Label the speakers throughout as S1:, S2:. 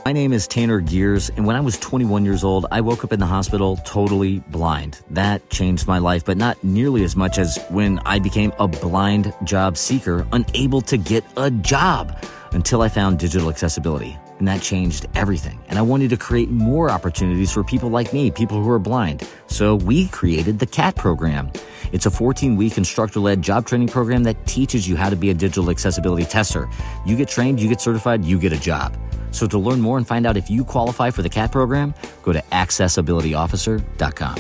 S1: My name is Tanner Gears, and when I was 21 years old, I woke up in the hospital totally blind. That changed my life, but not nearly as much as when I became a blind job seeker, unable to get a job until I found digital accessibility. And that changed everything. And I wanted to create more opportunities for people like me, people who are blind. So we created the CAT program. It's a 14-week instructor-led job training program that teaches you how to be a digital accessibility tester. You get trained, you get certified, you get a job. So to learn more and find out if you qualify for the CAT program, go to accessibilityofficer.com.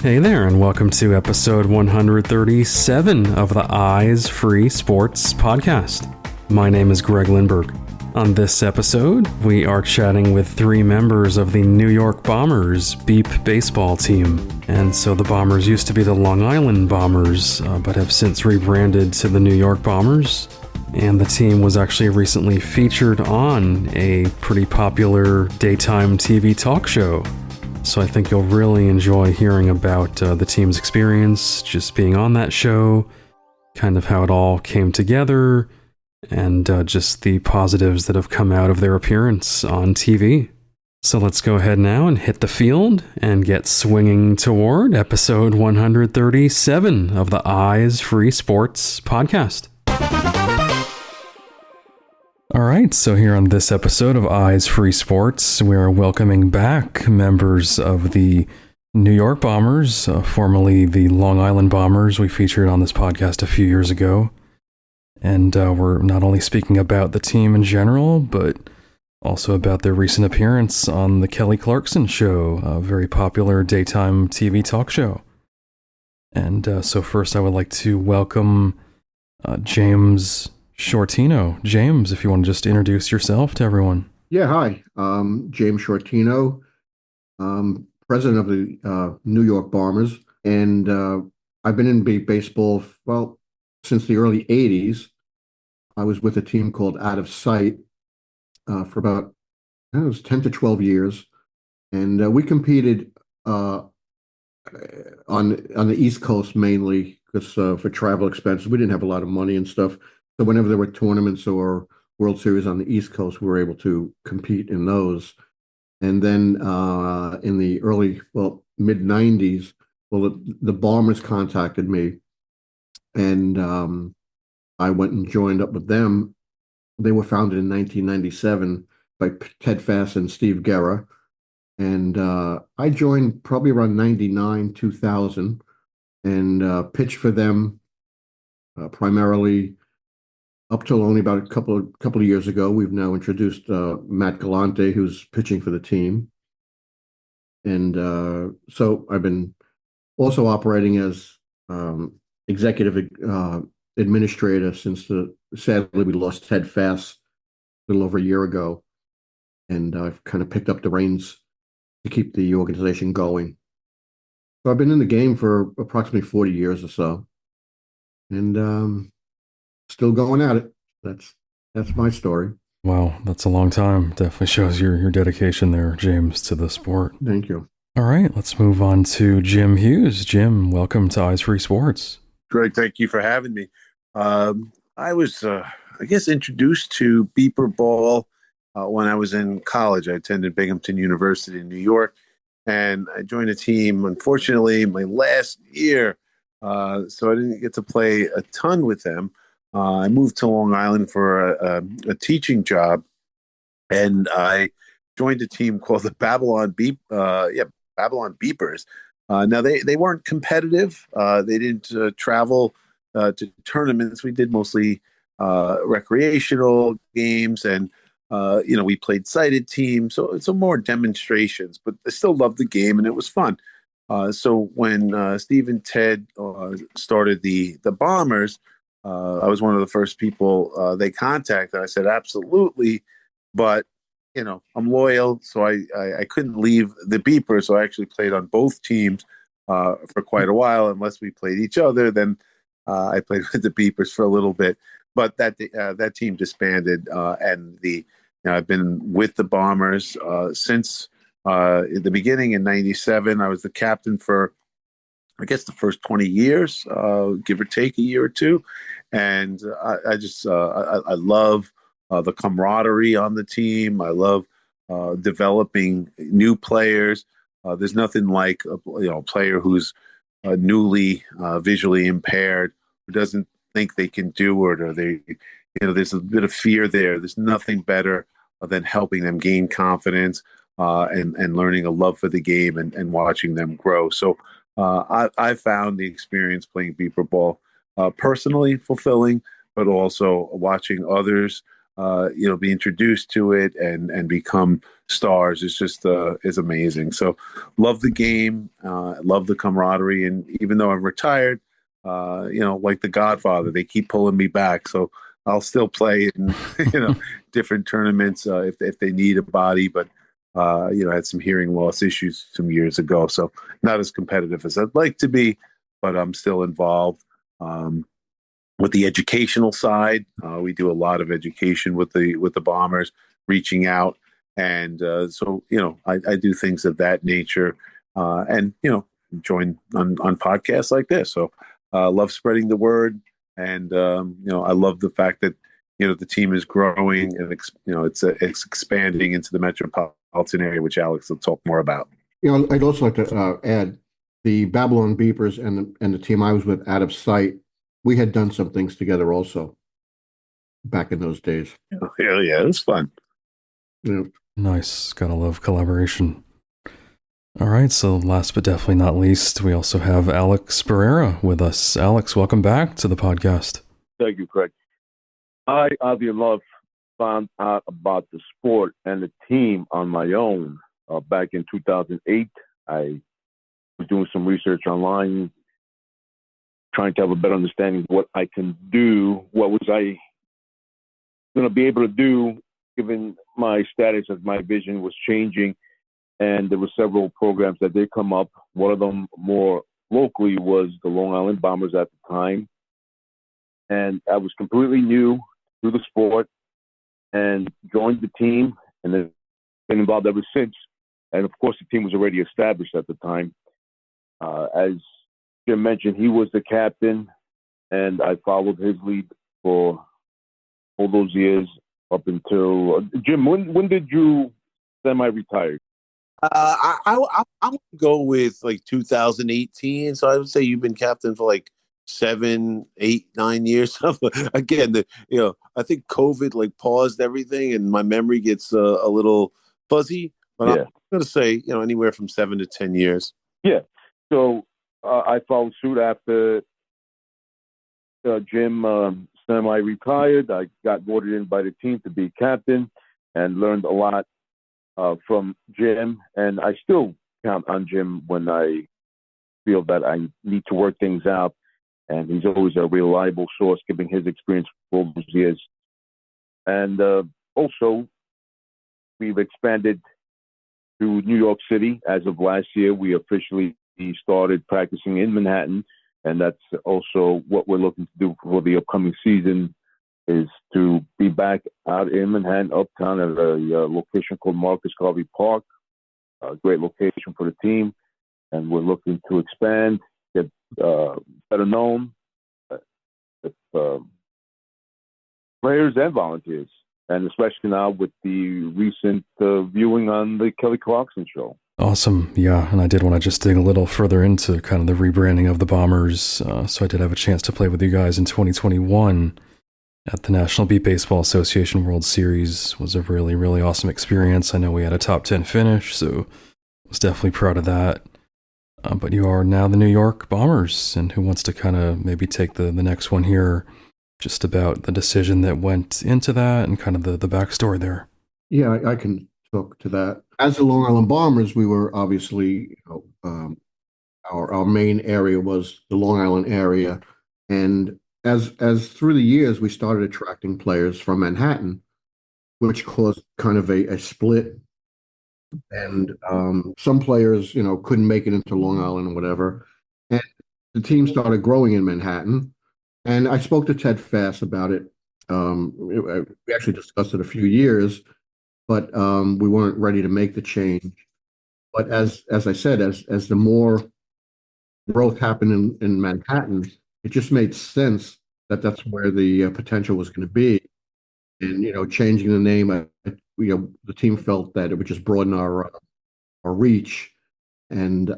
S2: Hey there, and welcome to episode 137 of the Eyes Free Sports podcast. My name is Greg Lindberg. On this episode, we are chatting with three members of the New York Bombers Beep baseball team. And so the Bombers used to be the Long Island Bombers, but have since rebranded to the New York Bombers. And the team was actually recently featured on a pretty popular daytime TV talk show. So I think you'll really enjoy hearing about the team's experience just being on that show, kind of how it all came together, and just the positives that have come out of their appearance on TV. So let's go ahead now and hit the field and get swinging toward episode 137 of the Eyes Free Sports podcast. All right, so here on this episode of Eyes Free Sports, we are welcoming back members of the New York Bombers, formerly the Long Island Bombers. We featured on this podcast a few years ago. And we're not only speaking about the team in general, but also about their recent appearance on the Kelly Clarkson Show, a very popular daytime TV talk show. And so first I would like to welcome James Sciortino. James, if you want to just introduce yourself to everyone.
S3: Yeah, hi. James Sciortino, president of the New York Bombers. And I've been in baseball, since the early 80s. I was with a team called Out of Sight for about, it was 10 to 12 years. And we competed on the East Coast mainly because for travel expenses, we didn't have a lot of money and stuff. So whenever there were tournaments or World Series on the East Coast, we were able to compete in those. And then in the mid-90s, the Bombers contacted me, and I went and joined up with them. They were founded in 1997 by Ted Fass and Steve Guerra. And I joined probably around 99, 2000, and pitched for them primarily up till only about a couple of years ago. We've now introduced Matt Galante, who's pitching for the team. And so I've been also operating as executive administrator since sadly we lost Ted Fass a little over a year ago. And I've kind of picked up the reins to keep the organization going. So I've been in the game for approximately 40 years or so. And still going at it. That's my story.
S2: Wow, that's a long time. Definitely shows your dedication there, James, to the sport.
S3: Thank you.
S2: All right, let's move on to Jim Hughes. Jim, welcome to Eyes Free Sports.
S4: Greg, thank you for having me. I was, introduced to beeper ball when I was in college. I attended Binghamton University in New York, and I joined a team, unfortunately, my last year. So I didn't get to play a ton with them. I moved to Long Island for a teaching job, and I joined a team called the Babylon Beepers. Now they weren't competitive. They didn't travel to tournaments. We did mostly recreational games, and we played sighted teams. So it's more demonstrations, but I still loved the game, and it was fun. So when Steve and Ted started the Bombers, I was one of the first people they contacted. I said, absolutely, but I'm loyal, so I couldn't leave the Beeper. So I actually played on both teams for quite a while. Unless we played each other, then I played with the Beepers for a little bit. But that team disbanded, and I've been with the Bombers since the beginning in '97. I was the captain for, I guess, the first 20 years, give or take a year or two. And I love the camaraderie on the team. I love developing new players. There's nothing like a player who's newly visually impaired, who doesn't think they can do it, or there's a bit of fear there. There's nothing better than helping them gain confidence and learning a love for the game and watching them grow. So I found the experience playing beeper ball personally fulfilling, but also watching others, be introduced to it and become stars is amazing. So love the game, love the camaraderie, and even though I'm retired, like The Godfather, they keep pulling me back. So I'll still play in different tournaments if they need a body, but I had some hearing loss issues some years ago, so not as competitive as I'd like to be, but I'm still involved. With the educational side, we do a lot of education with the Bombers, reaching out, and so I do things of that nature, and join on podcasts like this. So love spreading the word, and I love the fact that the team is growing and it's expanding into the metropolitan area, which Alex will talk more about.
S3: I'd also like to add the Babylon Beepers and the team I was with, Out of Sight. We had done some things together also back in those days.
S4: Yeah, it was fun.
S3: Yeah.
S2: Nice. Gotta love collaboration. All right, so last but definitely not least, we also have Alex Barrera with us. Alex, welcome back to the podcast.
S5: Thank you, Craig. I, oddly enough, found out about the sport and the team on my own back in 2008. I was doing some research online, trying to have a better understanding of what I can do. What was I going to be able to do given my status as my vision was changing? And there were several programs that did come up. One of them more locally was the Long Island Bombers at the time. And I was completely new to the sport and joined the team and then been involved ever since. And of course, the team was already established at the time. As Jim mentioned, he was the captain, and I followed his lead for all those years up until Jim. When did you semi-retire?
S4: I would go with like 2018. So I would say you've been captain for like 7, 8, 9 years. Again, I think COVID like paused everything, and my memory gets a little fuzzy. But yeah. I'm going to say anywhere from 7 to 10 years.
S5: Yeah. So I followed suit after Jim semi-retired. I got voted in by the team to be captain and learned a lot from Jim. And I still count on Jim when I feel that I need to work things out. And he's always a reliable source, given his experience for all those years. And also, we've expanded to New York City. As of last year, we officially started practicing in Manhattan. And that's also what we're looking to do for the upcoming season, is to be back out in Manhattan, uptown, at a location called Marcus Garvey Park, a great location for the team. And we're looking to expand, get better known with players and volunteers, and especially now with the recent viewing on the Kelly Clarkson Show.
S2: Awesome. Yeah, and I did want to just dig a little further into kind of the rebranding of the Bombers. So I did have a chance to play with you guys in 2021 at the National Beat Baseball Association World Series. It was a really, really awesome experience. I know we had a top 10 finish, so I was definitely proud of that. But you are now the New York Bombers, and who wants to kind of maybe take the next one here, just about the decision that went into that and kind of the backstory there?
S3: Yeah, I can talk to that. As the Long Island Bombers, we were obviously, our main area was the Long Island area, and as through the years, we started attracting players from Manhattan, which caused kind of a split. And some players, couldn't make it into Long Island or whatever. And the team started growing in Manhattan. And I spoke to Ted Fass about it. We actually discussed it a few years, but we weren't ready to make the change. But as I said, as the more growth happened in Manhattan, it just made sense that's where the potential was going to be. And, changing the name, the team felt that it would just broaden our reach. And,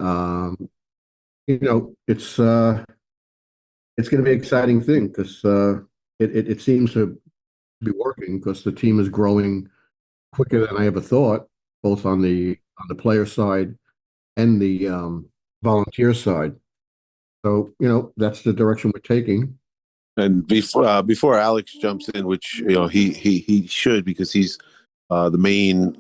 S3: it's going to be an exciting thing because it seems to be working because the team is growing quicker than I ever thought, both on the player side and the volunteer side. So, that's the direction we're taking.
S4: And before Alex jumps in, which he should, because he's the main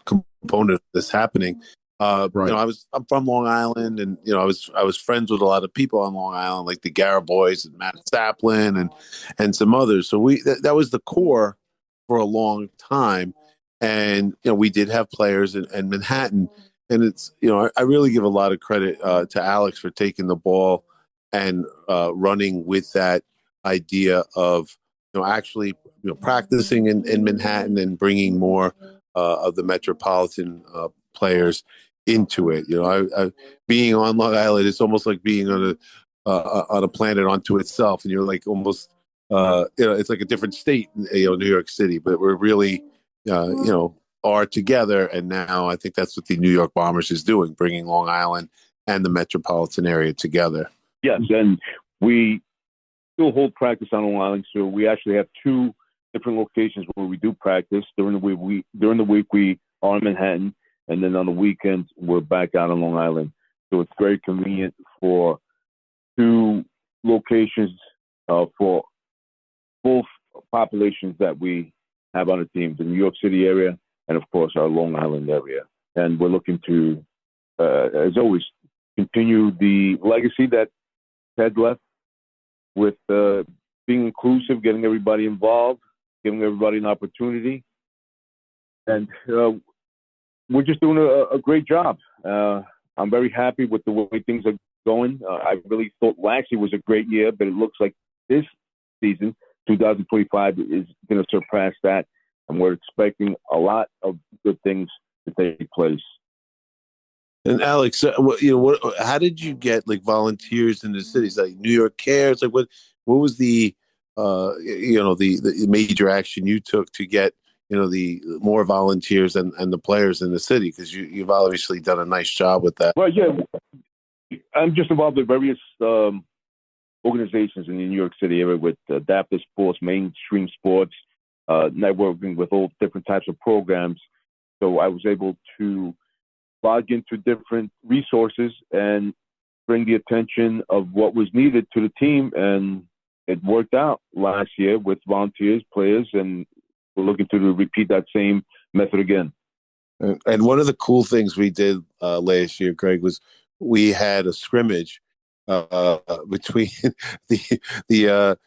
S4: component of this happening.
S3: Right.
S4: I'm from Long Island, and I was friends with a lot of people on Long Island, like the Gara boys and Matt Saplin and some others. So that was the core for a long time, and we did have players in Manhattan, and it's I really give a lot of credit to Alex for taking the ball and running with that idea of actually practicing in Manhattan and bringing more of the metropolitan players into it. Being on Long Island, it's almost like being on a planet unto itself, and you're like almost it's like a different state, New York City, but we're really are together. And now I think that's what the New York Bombers is doing, bringing Long Island and the metropolitan area together.
S5: Yes, and we still hold practice on Long Island, so we actually have two different locations where we do practice. During the week we are in Manhattan, and then on the weekends we're back out on Long Island. So it's very convenient for two locations for both populations that we have on the team: the New York City area and, of course, our Long Island area. And we're looking to, as always, continue the legacy that Ted left with being inclusive, getting everybody involved, giving everybody an opportunity. And we're just doing a great job. I'm very happy with the way things are going. I really thought last year was a great year, but it looks like this season, 2025, is going to surpass that. And we're expecting a lot of good things to take place.
S4: And Alex, how did you get like volunteers in the cities, like New York Cares? Like what was the the major action you took to get the more volunteers and the players in the city? Because you've obviously done a nice job with that.
S5: Well, yeah, I'm just involved in various organizations in the New York City area with adaptive sports, mainstream sports, networking with all different types of programs. So I was able to log into different resources and bring the attention of what was needed to the team. And it worked out last year with volunteers, players, and we're looking to repeat that same method again.
S4: And one of the cool things we did last year, Greg, was we had a scrimmage between the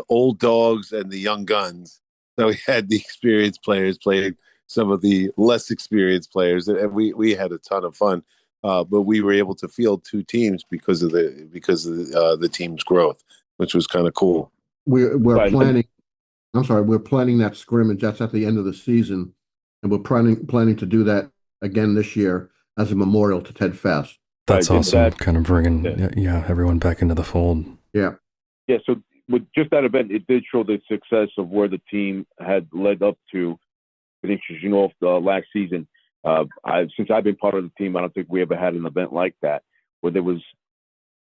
S4: old dogs and the young guns. So we had the experienced players playing some of the less experienced players, and we had a ton of fun. But we were able to field two teams because of the team's growth, which was kind of cool.
S3: We're planning. I'm sorry, we're planning that scrimmage. That's at the end of the season, and we're planning to do that again this year as a memorial to Ted Fast.
S2: That's awesome. Kind of bringing everyone back into the fold.
S3: Yeah.
S5: Yeah. So with just that event, it did show the success of where the team had led up to finishing off the last season. Since I've been part of the team, I don't think we ever had an event like that where there was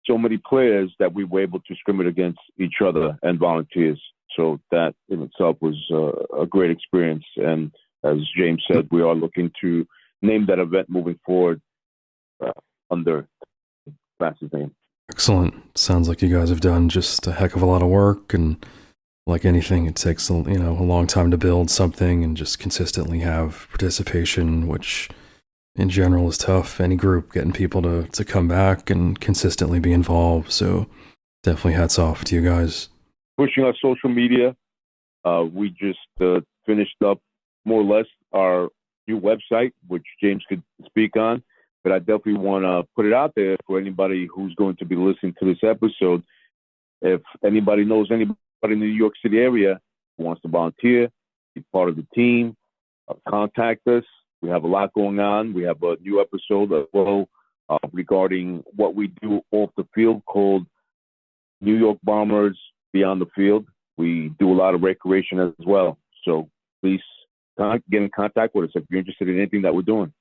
S5: so many players that we were able to scrimmage against each other and volunteers. So that in itself was a great experience. And as James said, we are looking to name that event moving forward under Fast's name.
S2: Excellent. Sounds like you guys have done just a heck of a lot of work, and like anything, it takes a long time to build something and just consistently have participation, which in general is tough. Any group getting people to come back and consistently be involved. So definitely hats off to you guys.
S5: Pushing our social media, we just finished up more or less our new website, which James could speak on. But I definitely want to put it out there for anybody who's going to be listening to this episode. If anybody knows anybody in the New York City area who wants to volunteer, be part of the team, contact us. We have a lot going on. We have a new episode as well regarding what we do off the field called New York Bombers beyond the field. We do a lot of recreation as well. So please get in contact with us if you're interested in anything that we're doing.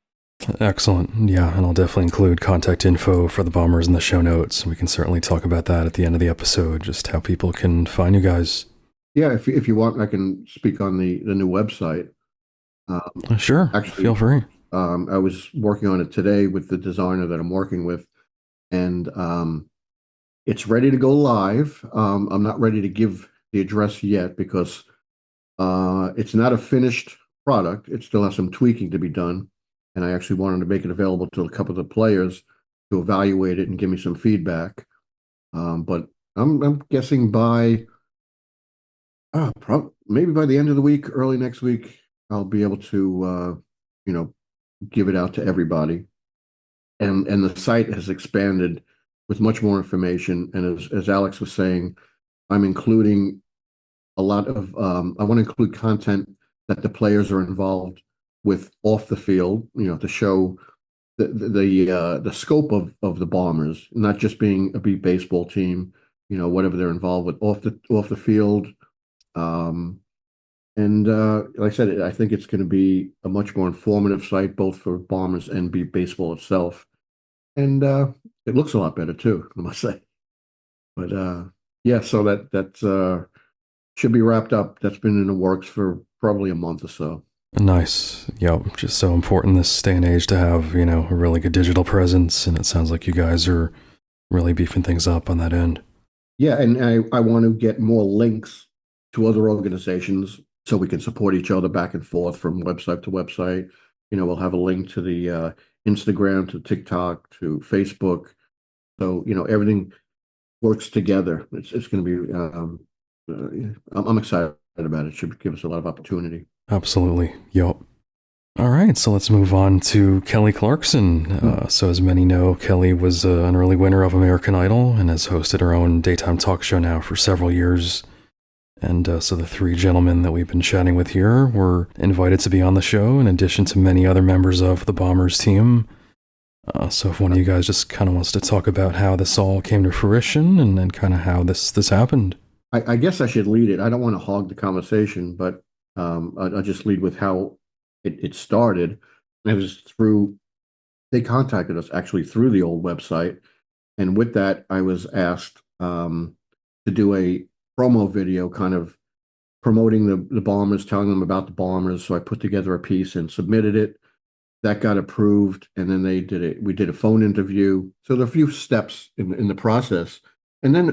S2: Excellent. Yeah, and I'll definitely include contact info for the Bombers in the show notes. We can certainly talk about that at the end of the episode, just how people can find you guys.
S3: Yeah, if you want, I can speak on the new website.
S2: Sure,
S3: Actually,
S2: feel free.
S3: I was working on it today with the designer that I'm working with, and it's ready to go live. I'm not ready to give the address yet because it's not a finished product. It still has some tweaking to be done, and I actually wanted to make it available to a couple of the players to evaluate it and give me some feedback. But I'm guessing by maybe by the end of the week, early next week, I'll be able to give it out to everybody. And the site has expanded with much more information. And as Alex was saying, I'm including a lot of I want to include content that the players are involved with off the field, to show the scope of the Bombers, not just being a beat baseball team, whatever they're involved with off the field. And like I said, I think it's going to be a much more informative site, both for Bombers and beat baseball itself. And it looks a lot better too, I must say. But yeah, so that should be wrapped up. That's been in the works for probably a month or so.
S2: Nice. Yep. Just so important this day and age to have, a really good digital presence. And it sounds like you guys are really beefing things up on that end.
S3: Yeah, and I want to get more links to other organizations so we can support each other back and forth from website to website. We'll have a link to the Instagram, to TikTok, to Facebook. So, everything works together. It's going to be, I'm excited about it. It should give us a lot of opportunity.
S2: Absolutely. Yep. All right, so let's move on to Kelly Clarkson. So as many know, Kelly was an early winner of American Idol and has hosted her own daytime talk show now for several years. And so the three gentlemen that we've been chatting with here were invited to be on the show, in addition to many other members of the Bombers team. So if one of you guys just kind of wants to talk about how this all came to fruition and kind of how this happened.
S3: I guess I should lead it. I don't want to hog the conversation, but I'll just lead with how it started. It was they contacted us actually through the old website. And with that, I was asked to do a promo video kind of promoting the Bombers, telling them about the Bombers. So I put together a piece and submitted it. That got approved. And then we did a phone interview. So there are a few steps in the process. And then,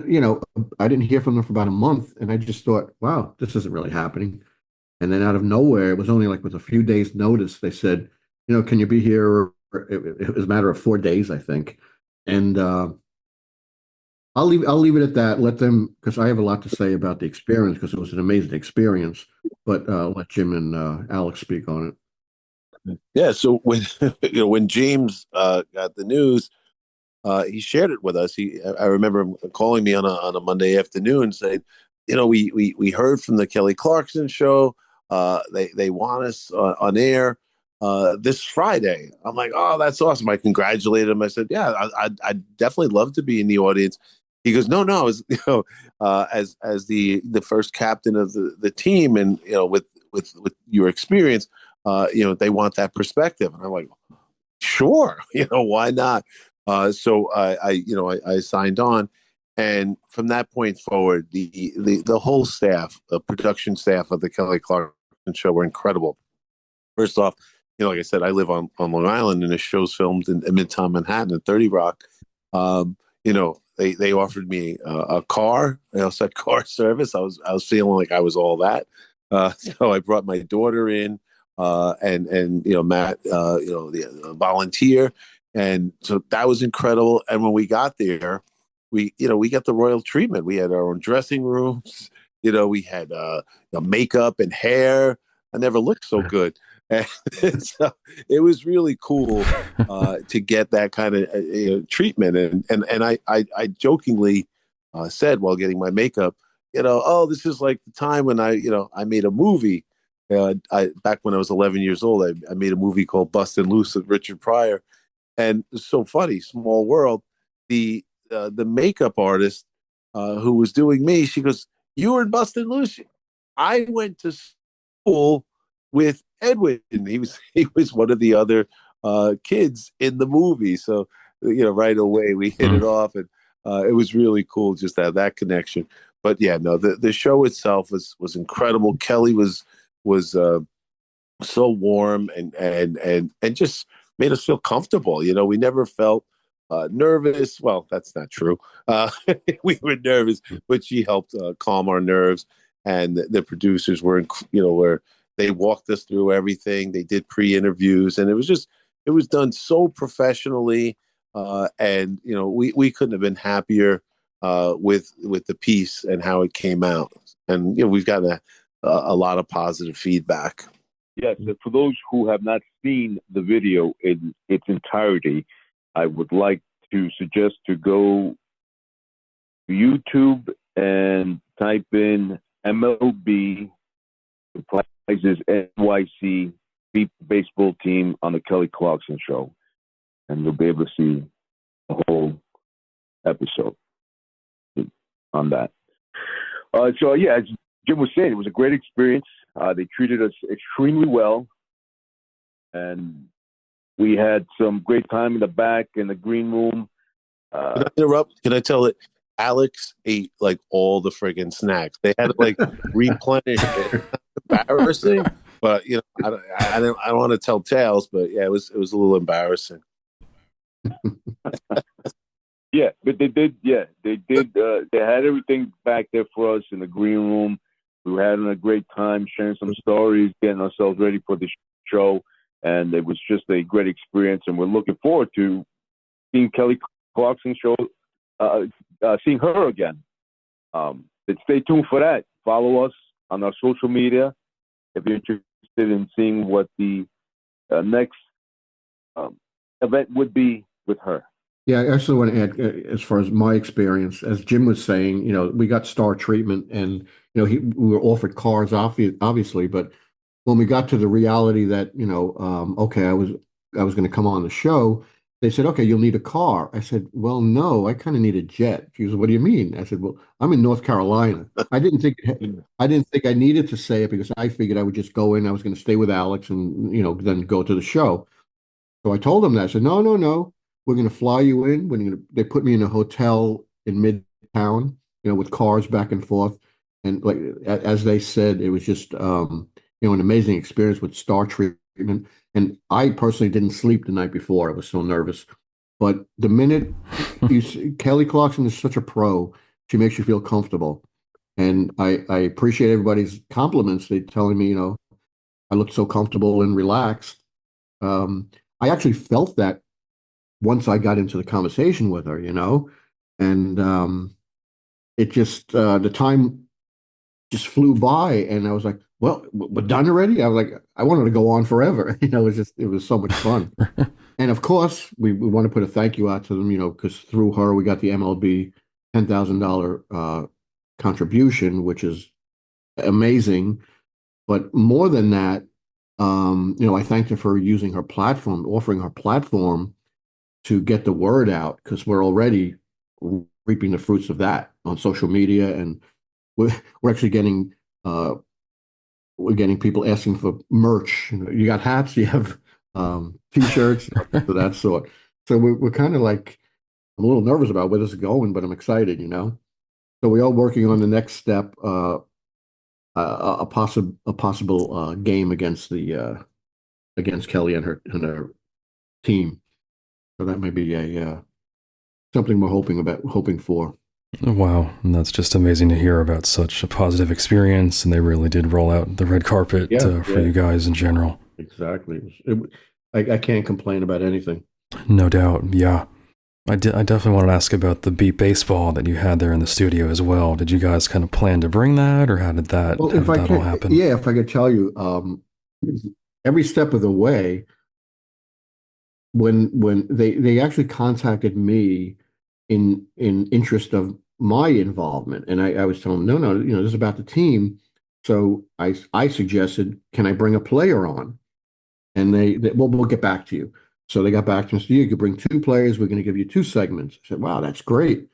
S3: I didn't hear from them for about a month. And I just thought, wow, this isn't really happening. And then out of nowhere, it was only like with a few days' notice, they said, can you be here? It was a matter of 4 days, I think. And I'll leave it at that. Let them, because I have a lot to say about the experience, because it was an amazing experience. But let Jim and Alex speak on it.
S4: Yeah. So when when James got the news, he shared it with us. I remember him calling me on a Monday afternoon saying, we heard from the Kelly Clarkson Show. They want us on air this Friday. I'm like, oh, that's awesome. I congratulated him. I said, yeah, I'd definitely love to be in the audience. He goes, no, as the first captain of the team, and with your experience, they want that perspective. And I'm like, sure, why not? So I signed on. And from that point forward, the whole staff, the production staff of the Kelly Clarkson Show were incredible. First off, like I said, I live on Long Island, and the show's filmed in Midtown Manhattan at 30 Rock. They offered me a car. They also had car service. I was feeling like I was all that. So I brought my daughter in, and Matt, the volunteer, and so that was incredible. And when we got there, we got the royal treatment. We had our own dressing rooms. We had makeup and hair. I never looked so good. And so it was really cool to get that kind of treatment. And I jokingly said while getting my makeup, oh, this is like the time when I made a movie. Back when I was 11 years old, I made a movie called Bustin' Loose with Richard Pryor. And it's so funny, small world. The makeup artist who was doing me, she goes, "You were in Bustin' Loose? I went to school with Edwin. He was one of the other kids in the movie." So right away we hit it off, and it was really cool just to have that connection. But yeah, no, the show itself was incredible. Kelly was so warm and just made us feel comfortable. We never felt nervous. Well, that's not true. We were nervous, but she helped calm our nerves. And the producers where they walked us through everything. They did pre-interviews, and it was done so professionally. And we couldn't have been happier with the piece and how it came out. And we've gotten a lot of positive feedback.
S5: Yes, and for those who have not seen the video in its entirety, I would like to suggest to go to YouTube and type in MLB Surprises NYC baseball team on the Kelly Clarkson Show, and you'll be able to see the whole episode on that. So yeah, as Jim was saying, it was a great experience. They treated us extremely well, and we had some great time in the back in the green room.
S4: Can I interrupt? Can I tell it? Alex ate like all the friggin' snacks. They had to like replenish it. Embarrassing, but I don't want to tell tales, but yeah, it was a little embarrassing.
S5: Yeah, but they did. Yeah, they did. They had everything back there for us in the green room. We were having a great time, sharing some stories, getting ourselves ready for the show, and it was just a great experience. And we're looking forward to seeing Kelly Clarkson Show, seeing her again. Stay tuned for that. Follow us on our social media if you're interested in seeing what the next event would be with her.
S3: Yeah, I actually want to add, as far as my experience, as Jim was saying, we got star treatment, and we were offered cars, obviously, but when we got to the reality that okay, I was going to come on the show, they said, okay, you'll need a car. I said, well, no, I kind of need a jet. She goes, what do you mean? I said, well, I'm in North Carolina. I didn't think I needed to say it because I figured I would just go in. I was going to stay with Alex and then go to the show. So I told them that. I said, no, no, no. We're going to fly you in. They put me in a hotel in Midtown, with cars back and forth. And like, as they said, it was just, an amazing experience with star treatment. And I personally didn't sleep the night before. I was so nervous. But the minute you see, Kelly Clarkson is such a pro, she makes you feel comfortable. And I appreciate everybody's compliments. They telling me, I look so comfortable and relaxed. I actually felt that once I got into the conversation with her, and it just the time just flew by, and I was like, well, we're done already. I was like, I wanted to go on forever. It was so much fun. And of course, we want to put a thank you out to them, because through her, we got the MLB $10,000 contribution, which is amazing. But more than that, I thanked her for using her platform, offering her platform to get the word out, because we're already reaping the fruits of that on social media, and we're actually getting people asking for merch. You got hats, you have t-shirts of that sort. So we're kind of like, I'm a little nervous about where this is going, but I'm excited. So we are working on the next step, a possible game against Kelly and her team. So that may be something we're hoping for.
S2: Wow, and that's just amazing to hear about such a positive experience, and they really did roll out the red carpet for you guys in general.
S3: Exactly. I can't complain about anything.
S2: No doubt, yeah. I definitely wanted to ask about the beat baseball that you had there in the studio as well. Did you guys kind of plan to bring that, or how did that all happen?
S3: Yeah, if I could tell you, every step of the way, when they actually contacted me in interest of my involvement, and I was telling them, no, this is about the team. So I suggested, can I bring a player on? And we'll get back to you. So they got back to me and said, you could bring two players. We're going to give you two segments. I said, wow, that's great.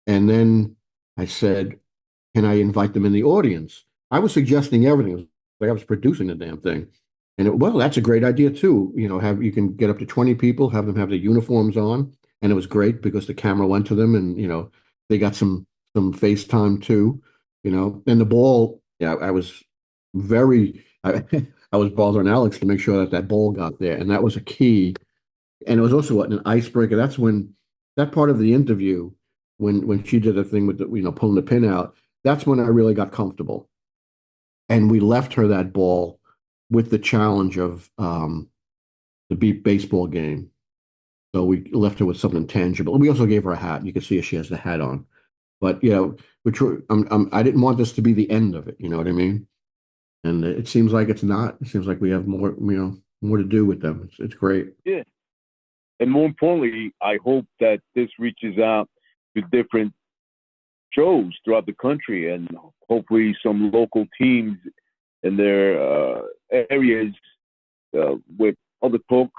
S3: And then I said, can I invite them in the audience? I was suggesting everything. It was like I was producing the damn thing. And well, that's a great idea too. You can get up to 20 people, have them have their uniforms on. And it was great because the camera went to them and, they got some FaceTime too, and the ball, yeah, I was bothering Alex to make sure that that ball got there. And that was a key. And it was also an icebreaker. That's when that part of the interview, when she did the thing with the, pulling the pin out, that's when I really got comfortable. And we left her that ball with the challenge of the beat baseball game. So we left her with something tangible. We also gave her a hat. You can see she has the hat on. But I didn't want this to be the end of it. You know what I mean? And it seems like it's not. It seems like we have more, more to do with them. It's great.
S5: Yeah. And more importantly, I hope that this reaches out to different shows throughout the country and hopefully some local teams in their areas with other talk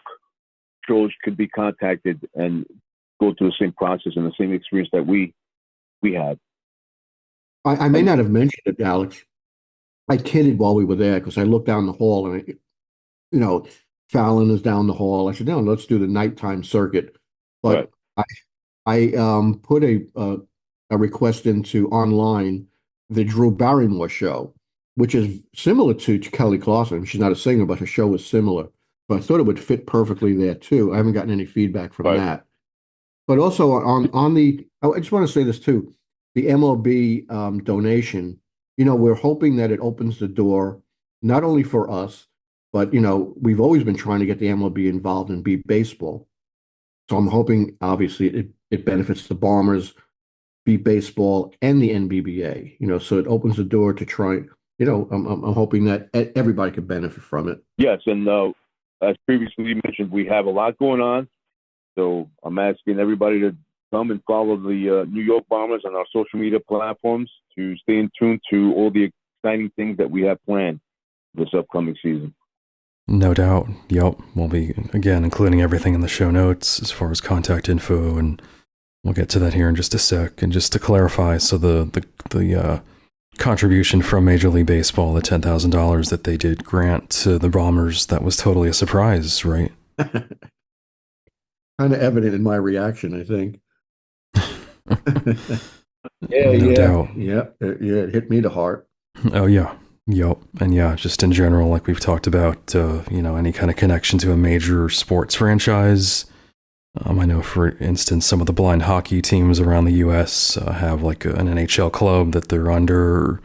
S5: shows could be contacted and go through the same process and the same experience that we had.
S3: I may not have mentioned it, Alex. I kidded while we were there because I looked down the hall and, Fallon is down the hall. I said, no, let's do the nighttime circuit. But right. I put a request into online the Drew Barrymore show, which is similar to Kelly Clarkson. She's not a singer, but her show is similar. But I thought it would fit perfectly there too. I haven't gotten any feedback from that. But also I just want to say this too, the MLB donation. We're hoping that it opens the door not only for us, but we've always been trying to get the MLB involved in beat baseball. So I'm hoping, obviously, it benefits the Bombers, beat baseball, and the NBBA. So it opens the door to try. I'm hoping that everybody could benefit from it.
S5: Yes, and as previously mentioned, we have a lot going on. So I'm asking everybody to come and follow the New York Bombers on our social media platforms to stay in tune to all the exciting things that we have planned this upcoming season.
S2: No doubt. Yep. We'll be, again, including everything in the show notes as far as contact info, and we'll get to that here in just a sec. And just to clarify, so the contribution from Major League Baseball, the $10,000 that they did grant to the Bombers, that was totally a surprise, right?
S3: Kind of evident in my reaction, I think.
S2: No doubt.
S3: Yeah, it hit me to heart.
S2: Oh, yeah. Yep. And yeah, just in general, like we've talked about, any kind of connection to a major sports franchise. I know, for instance, some of the blind hockey teams around the U.S. Have like an NHL club that they're under,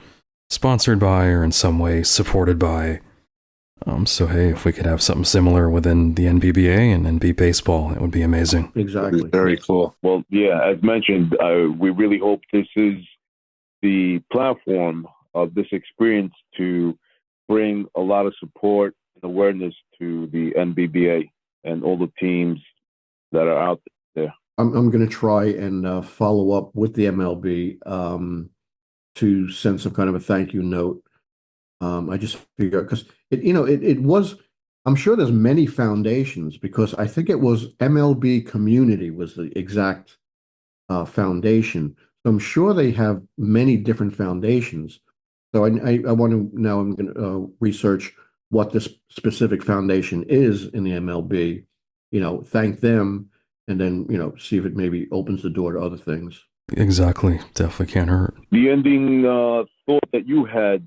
S2: sponsored by, or in some way supported by. So, hey, if we could have something similar within the NBBA and beat baseball, it would be amazing.
S3: Exactly.
S4: Very cool.
S5: Well, yeah, as mentioned, we really hope this is the platform of this experience to bring a lot of support and awareness to the NBBA and all the teams that are out there.
S3: I'm going to try and follow up with the MLB to send some kind of a thank you note. I just figure because it was. I'm sure there's many foundations because I think it was MLB Community was the exact foundation. So I'm sure they have many different foundations. So I want to now. I'm going to research what this specific foundation is in the MLB. Thank them, and then see if it maybe opens the door to other things.
S2: Exactly, definitely can't hurt.
S5: The ending thought that you had,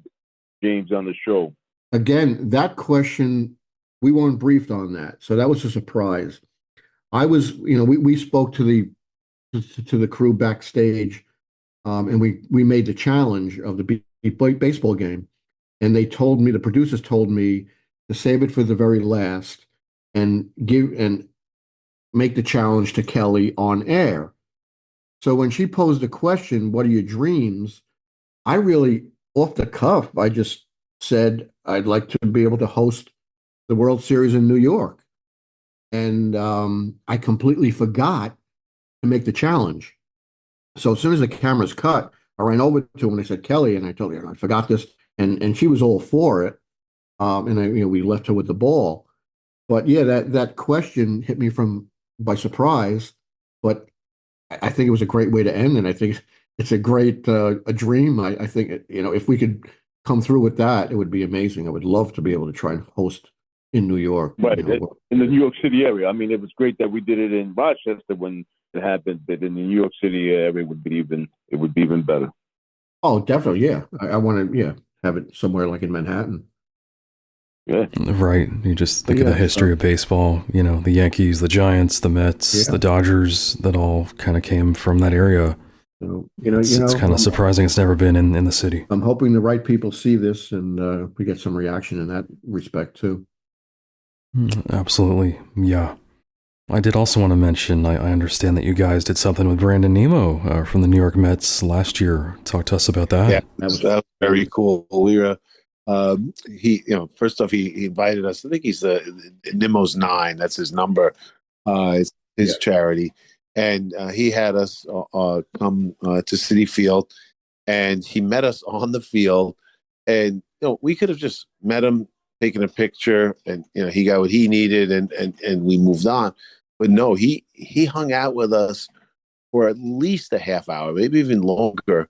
S5: James, on the show.
S3: Again, that question, we weren't briefed on that, so that was a surprise. I was, we spoke to the crew backstage, and we made the challenge of the baseball game, and the producers told me to save it for the very last and make the challenge to Kelly on air. So when she posed the question, "What are your dreams?" I really, off the cuff, I just said I'd like to be able to host the World Series in New York, and I completely forgot to make the challenge. So as soon as the cameras cut, I ran over to him and I said, "Kelly," and I told her, I forgot this, and she was all for it. And we left her with the ball. But yeah, that question hit me by surprise. But I think it was a great way to end, and I think it's a great a dream. I think if we could come through with that, it would be amazing. I would love to be able to try and host in New York.
S5: Right, in the New York City area. I mean, it was great that we did it in Rochester when it happened, but in the New York City area, it would be even better.
S3: Oh, definitely, yeah. I want to, have it somewhere like in Manhattan.
S5: Yeah,
S2: right. You just think of the history of baseball. The Yankees, the Giants, the Mets, the Dodgers. That all kind of came from that area.
S3: So,
S2: it's kind of surprising it's never been in the city.
S3: I'm hoping the right people see this and we get some reaction in that respect too.
S2: Absolutely. Yeah. I did also want to mention, I understand that you guys did something with Brandon Nemo from the New York Mets last year. Talk to us about that.
S4: Yeah, that was very cool. We were, first off, he invited us. I think he's Nemo's 9. That's his number, his charity. And he had us come to Citi Field, and he met us on the field. And, we could have just met him, taken a picture, and he got what he needed, and we moved on. But no, he hung out with us for at least a half hour, maybe even longer,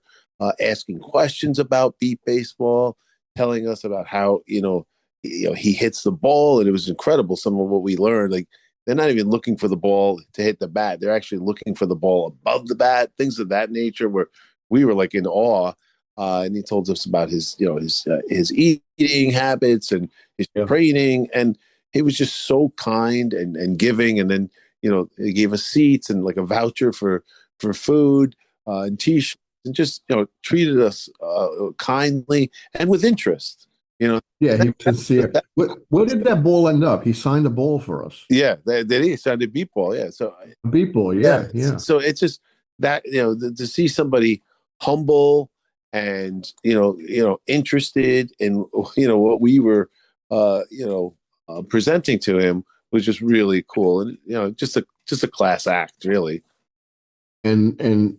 S4: asking questions about beat baseball, telling us about how he hits the ball, and it was incredible. Some of what we learned, like they're not even looking for the ball to hit the bat; they're actually looking for the ball above the bat, things of that nature. Where we were like in awe. And he told us about his eating habits and his training, and he was just so kind and giving. And then he gave us seats and like a voucher for food and t-shirts, and just treated us kindly and with interest.
S3: Yeah, he was sincere. Where did that ball end up? He signed a ball for us.
S4: Yeah, he signed a beat ball. Yeah, so
S3: a beat ball. Yeah.
S4: So it's just that to see somebody humble and interested in what we were presenting to him was just really cool, and just a class act, really.
S3: And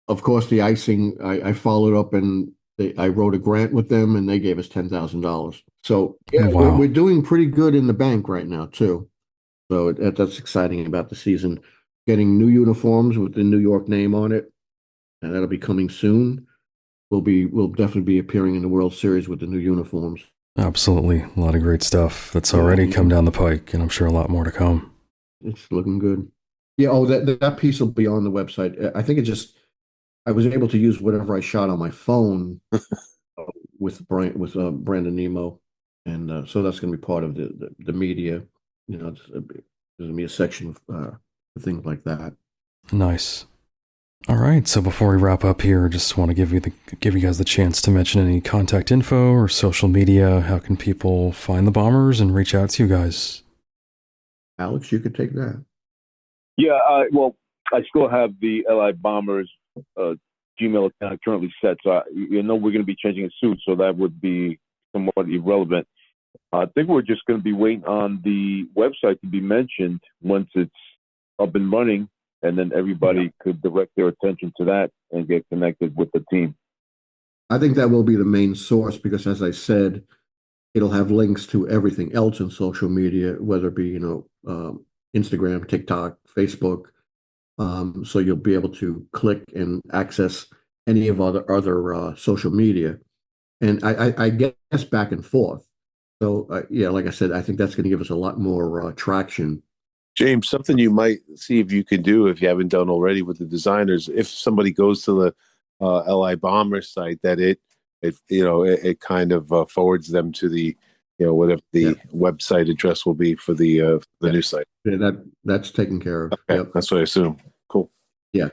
S3: of course the icing, I followed up and I wrote a grant with them and they gave us $10,000. So we're doing pretty good in the bank right now too. So that's exciting about the season. Getting new uniforms with the New York name on it, and that'll be coming soon. We'll definitely be appearing in the World Series with the new uniforms.
S2: Absolutely. A lot of great stuff that's already come down the pike, and I'm sure a lot more to come.
S3: It's looking good. Yeah, that piece will be on the website. I think I was able to use whatever I shot on my phone with Brandon Nemo, and so that's going to be part of the media. There's going to be a section for things like that.
S2: Nice. All right, so before we wrap up here, just want to give you guys the chance to mention any contact info or social media. How can people find the Bombers and reach out to you guys?
S3: Alex, you could take that.
S5: Yeah, well, I still have the LI Bombers Gmail account currently set, so we're going to be changing it soon, so that would be somewhat irrelevant. I think we're just going to be waiting on the website to be mentioned once it's up and running, and then everybody could direct their attention to that and get connected with the team.
S3: I think that will be the main source because, as I said, it'll have links to everything else in social media, whether it be, Instagram, TikTok, Facebook. So you'll be able to click and access any of other social media. And I guess back and forth. So, like I said, I think that's going to give us a lot more traction.
S4: James, something you might see if you can do, if you haven't done already with the designers, if somebody goes to the LI Bomber site, that it kind of forwards them to the, whatever the website address will be for the new site.
S3: Yeah, that's taken care of.
S4: Okay. Yep. That's what I assume. Cool.
S3: Yeah.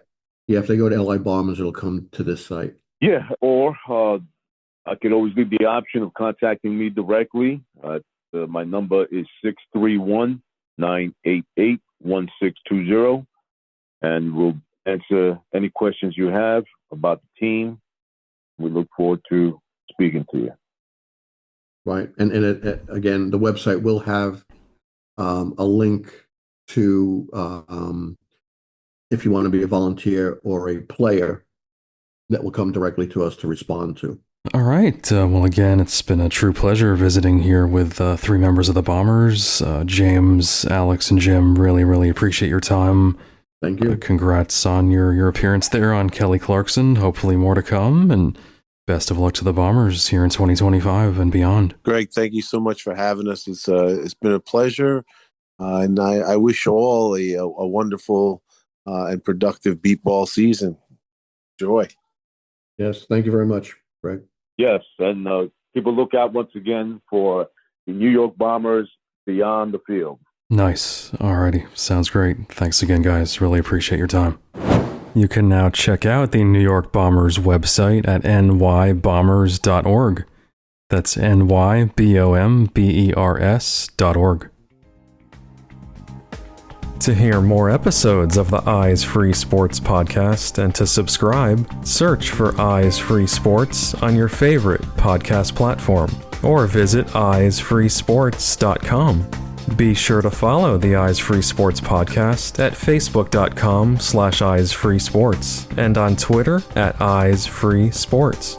S3: If they go to LI Bombers, it'll come to this site.
S5: Yeah, or I could always leave the option of contacting me directly. My number is 631-988-1620, and we'll answer any questions you have about the team. We look forward to speaking to you.
S3: Right. And again, the website will have a link to if you want to be a volunteer or a player that will come directly to us to respond to.
S2: All right. Well, again, it's been a true pleasure visiting here with 3 members of the Bombers. James, Alex, and Jim, really, really appreciate your time.
S3: Thank you.
S2: Congrats on your appearance there on Kelly Clarkson. Hopefully more to come, and best of luck to the Bombers here in 2025 and beyond.
S4: Greg, thank you so much for having us. It's been a pleasure, and I wish you all a wonderful and productive beat ball season. Joy.
S3: Yes, thank you very much, Greg.
S5: Yes, and people look out once again for the New York Bombers beyond the field.
S2: Nice. Alrighty. Sounds great. Thanks again, guys. Really appreciate your time. You can now check out the New York Bombers website at nybombers.org. That's nybombers.org. To hear more episodes of the Eyes Free Sports podcast and to subscribe, search for Eyes Free Sports on your favorite podcast platform or visit eyesfreesports.com. Be sure to follow the Eyes Free Sports podcast at facebook.com/eyesfreesports and on Twitter at Eyes Free Sports.